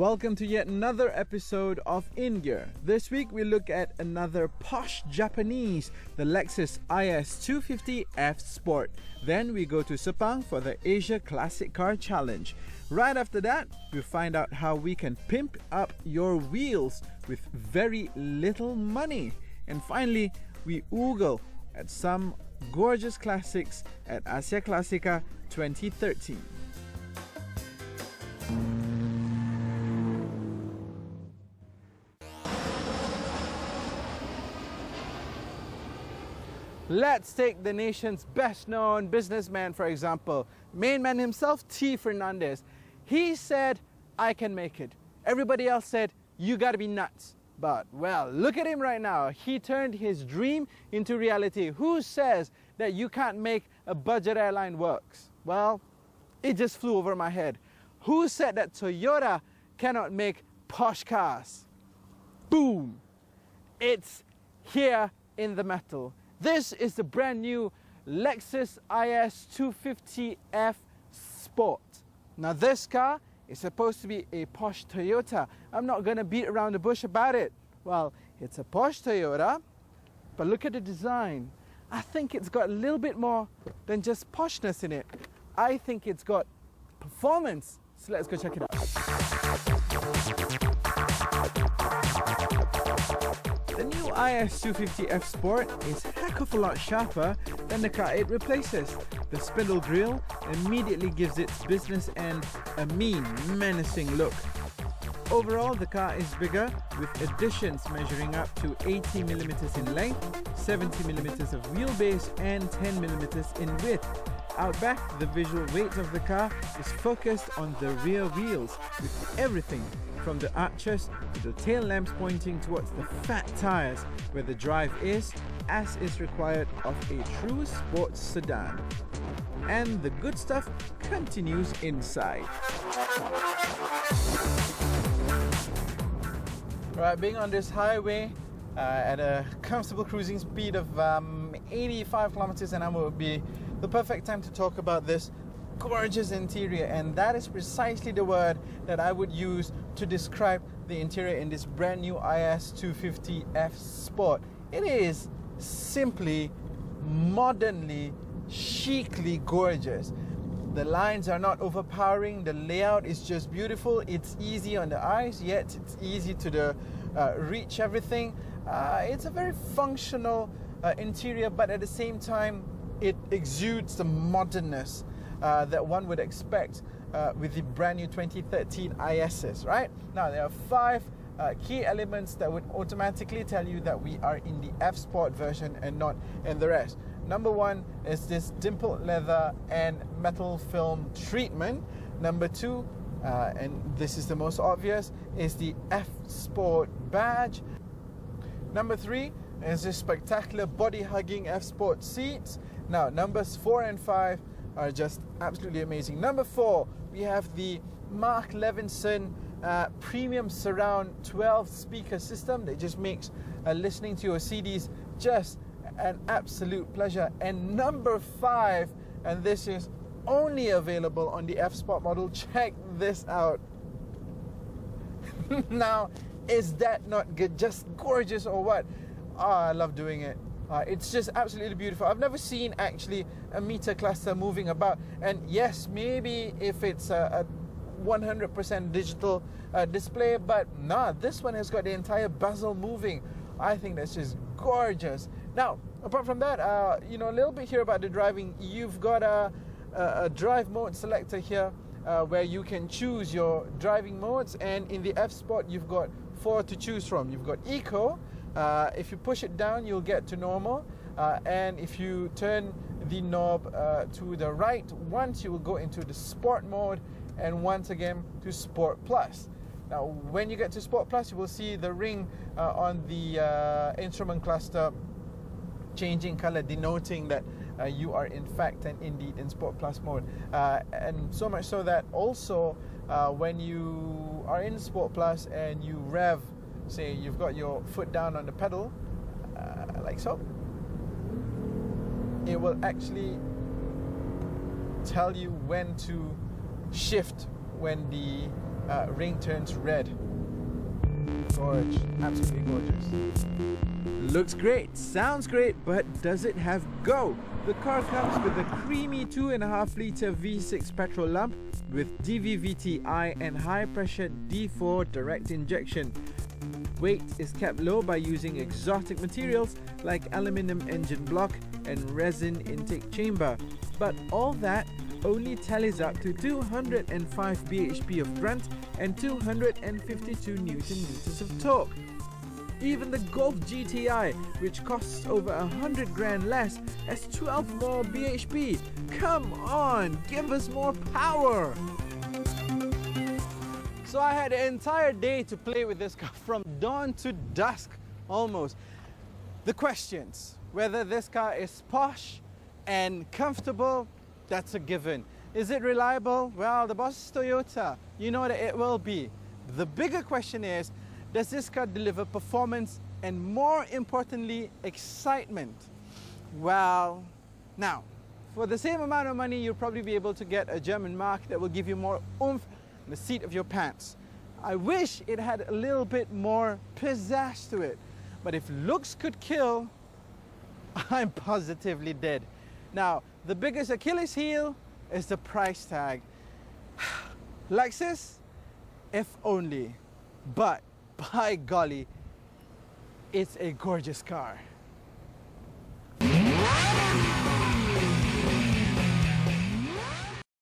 Welcome to yet another episode of In Gear. This week we look at another posh Japanese, the Lexus IS250 F-sport. Then we go to Sepang for the Asia Classic Car Challenge. Right after that, we find out how we can pimp up your wheels with very little money. And finally, we oogle at some gorgeous classics at Asia Classica 2013. Let's take the nation's best-known businessman, for example, main man himself, T. Fernandez. He said, I can make it. Everybody else said, you gotta be nuts. But, well, look at him right now. He turned his dream into reality. Who says that you can't make a budget airline works? Well, it just flew over my head. Who said that Toyota cannot make posh cars? Boom! It's here in the metal. This is the brand new Lexus IS250 F-sport. Now this car is supposed to be a posh Toyota. I'm not going to beat around the bush about it. Well, it's a posh Toyota, but look at the design. I think it's got a little bit more than just poshness in it. I think it's got performance. So let's go check it out. The new IS250 F-sport is heck of a lot sharper than the car it replaces. The spindle grille immediately gives its business end a mean, menacing look. Overall, the car is bigger, with additions measuring up to 80mm in length, 70mm of wheelbase and 10mm in width. Out back, the visual weight of the car is focused on the rear wheels, with everything from the arches to the tail lamps pointing towards the fat tires where the drive is, as is required of a true sports sedan. And the good stuff continues inside. Right, being on this highway at a comfortable cruising speed of 85 kilometers an hour would be the perfect time to talk about this gorgeous interior, and that is precisely the word that I would use to describe the interior in this brand new IS250 F-sport. It is simply modernly, chicly gorgeous. The lines are not overpowering, the layout is just beautiful, it's easy on the eyes, yet it's easy to reach everything. It's a very functional interior, but at the same time it exudes the modernness that one would expect with the brand new 2013 ISs, right? Now, there are 5 key elements that would automatically tell you that we are in the F-sport version and not in the rest. Number 1 is this dimpled leather and metal film treatment. Number 2, and this is the most obvious, is the F-sport badge. Number 3 is this spectacular body-hugging F-sport seats. Now, numbers 4 and 5 are just absolutely amazing. Number 4, we have the Mark Levinson premium surround 12 speaker system that just makes listening to your CDs just an absolute pleasure. And number 5, and this is only available on the F-sport model, check this out. Now, is that not good? Just gorgeous or what? I love doing it. It's just absolutely beautiful. I've never seen actually a meter cluster moving about. And yes, maybe if it's a 100% digital display, but nah, this one has got the entire bezel moving. I think that's just gorgeous. Now, apart from that, a little bit here about the driving. You've got a drive mode selector here where you can choose your driving modes. And in the F-sport, you've got 4 to choose from. You've got Eco. If you push it down, you'll get to normal, and if you turn the knob to the right once, you will go into the sport mode, and once again to Sport Plus. Now, when you get to Sport Plus, you will see the ring on the instrument cluster changing color, denoting that you are in fact and indeed in Sport Plus mode, and so much so that also when you are in Sport Plus and you rev, say you've got your foot down on the pedal, like so, it will actually tell you when to shift when the ring turns red. Gorge, absolutely gorgeous. Looks great, sounds great, but does it have go? The car comes with a creamy 2.5 litre V6 petrol lump with DVVTi and high pressure D4 direct injection. Weight is kept low by using exotic materials like aluminium engine block and resin intake chamber, but all that only tallies up to 205 bhp of grunt and 252 Newton meters of torque. Even the Golf GTI, which costs over 100 grand less, has 12 more bhp. Come on, give us more power! So I had an entire day to play with this car from dawn to dusk almost. The questions, whether this car is posh and comfortable, that's a given. Is it reliable? Well, the boss is Toyota. You know that it will be. The bigger question is, does this car deliver performance and, more importantly, excitement? Well, now, for the same amount of money, you'll probably be able to get a German marque that will give you more oomph in the seat of your pants. I wish it had a little bit more pizzazz to it, but if looks could kill, I'm positively dead. Now, the biggest Achilles heel is the price tag. Lexus, if only, but by golly, it's a gorgeous car.